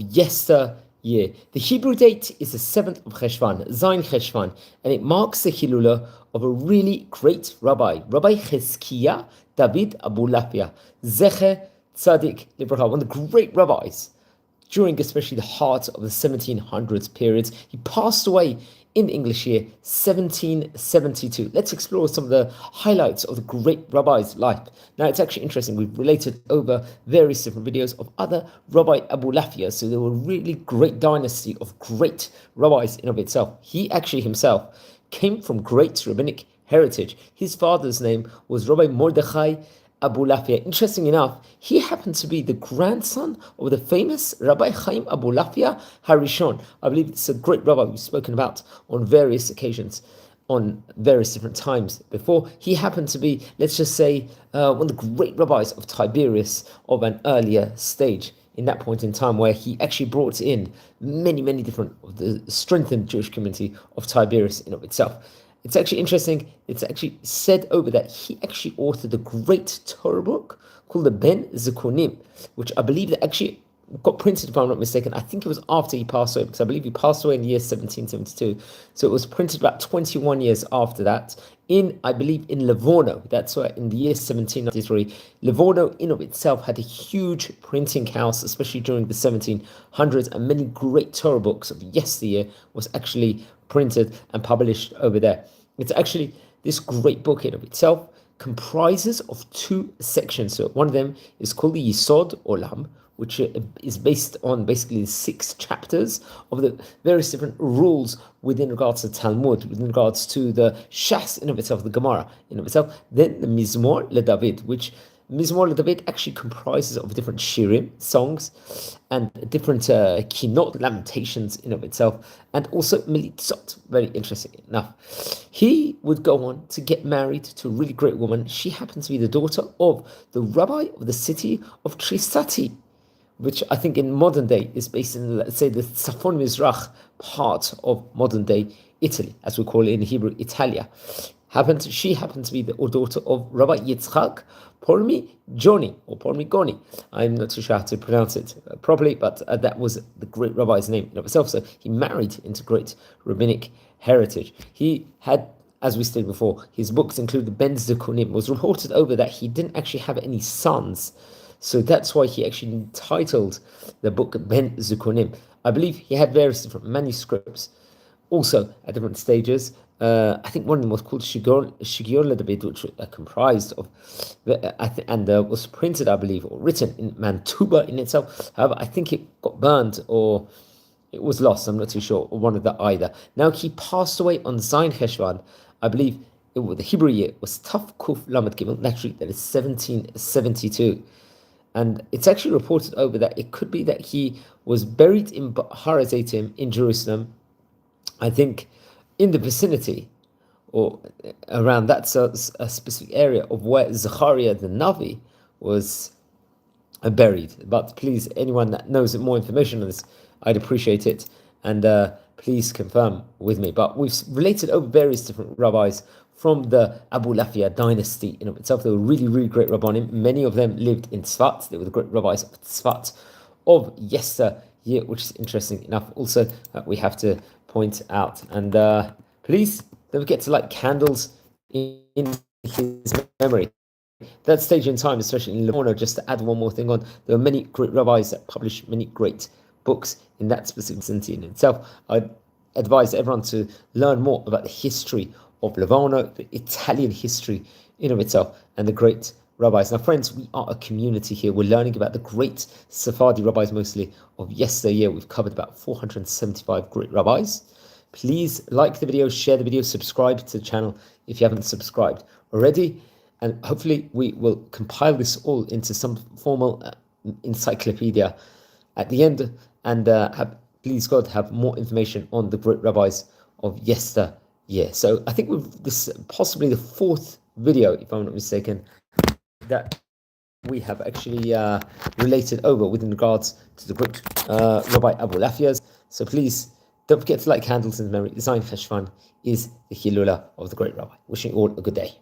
yesteryear. The Hebrew date is the 7th of Cheshvan, Zayin Cheshvan, and it marks the Hilula of a really great rabbi, Rabbi Hezkiah David Abulafia, Zecher Tzadik Libracha, one of the great rabbis during especially the heart of the 1700s periods. He passed away in the English year 1772. Let's explore some of the highlights of the great rabbi's life. Now, it's actually interesting. We've related over various different videos of other Rabbi Abulafia. So there were a really great dynasty of great rabbis in of itself. He actually himself came from great rabbinic heritage. His father's name was Rabbi Mordechai Abulafia. Interesting enough, he happened to be the grandson of the famous Rabbi Chaim Abulafia Harishon. I believe it's a great rabbi we've spoken about on various occasions, on various different times before. He happened to be, let's just say, one of the great rabbis of Tiberias of an earlier stage in that point in time, where he actually brought in many different of the strengthened Jewish community of Tiberias in of itself. It's actually interesting. It's actually said over that he actually authored a great Torah book called the Ben Zekunim, which I believe that actually got printed, if I'm not mistaken. I think it was after he passed away, because I believe he passed away in the year 1772. So it was printed about 21 years after that I believe, in Livorno. That's why in the year 1793, Livorno in of itself had a huge printing house, especially during the 1700s, and many great Torah books of yesteryear was actually printed and published over there. It's actually, this great book in of itself comprises of two sections. So one of them is called the Yisod Olam, which is based on basically 6 chapters of the various different rules within regards to Talmud, within regards to the Shas in of itself, the Gemara in of itself. Then the Mizmor LeDavid, which Mizmor LeDavid actually comprises of different shirim, songs, and different kinot, lamentations in of itself, and also militzot. Very interesting enough. He would go on to get married to a really great woman. She happened to be the daughter of the rabbi of the city of Trisati, which I think in modern day is based in, let's say, the Tzafon Mizrach part of modern day Italy, as we call it in Hebrew, Italia. She happened to be the daughter of Rabbi Yitzchak Parmigoni, or Parmigoni. I'm not too sure how to pronounce it properly, but that was the great rabbi's name in of itself. So he married into great rabbinic heritage. He had, as we stated before, his books include the Ben Zekunim. It was reported over that he didn't actually have any sons. So that's why he actually entitled the book Ben Zekunim. I believe he had various different manuscripts, also at different stages. I think one of them was called Shigion LeDavid, which comprised of, and was printed, I believe, or written in Mantuba in itself. However, I think it got burned or it was lost. I'm not too sure, or one of the either. Now, he passed away on Zayin Cheshvan. I believe the Hebrew year was Taf Kuf Lamed Gimel. Naturally, that is 1772. And it's actually reported over that it could be that he was buried in Har HaZeitim in Jerusalem, I think in the vicinity or around that a specific area of where Zechariah the Navi was buried. But please, anyone that knows more information on this, I'd appreciate it. And please confirm with me. But we've related over various different rabbis from the Abulafia dynasty in of itself. They were really great rabbanim. Many of them lived in Tzfat. They were the great rabbis of Tzfat of yesteryear, which is interesting enough also that we have to point out. And please don't forget to light candles in his memory. That stage in time, especially in Livorno, just to add one more thing on, there were many great rabbis that published many great books in that specific vicinity in itself. I'd advise everyone to learn more about the history of Livorno, the Italian history in of itself, and the great rabbis. Now, friends, we are a community here. We're learning about the great Sephardi rabbis, mostly of yesteryear. We've covered about 475 great rabbis. Please like the video, share the video, subscribe to the channel if you haven't subscribed already. And hopefully we will compile this all into some formal encyclopedia at the end, and please God, have more information on the great rabbis of yesteryear. So I think this is possibly the 4th video, if I'm not mistaken, that we have actually related over within regards to the great Rabbi Abulafias. So please don't forget to light candles in memory. Zayin Cheshvan is the Hilula of the great Rabbi. Wishing you all a good day.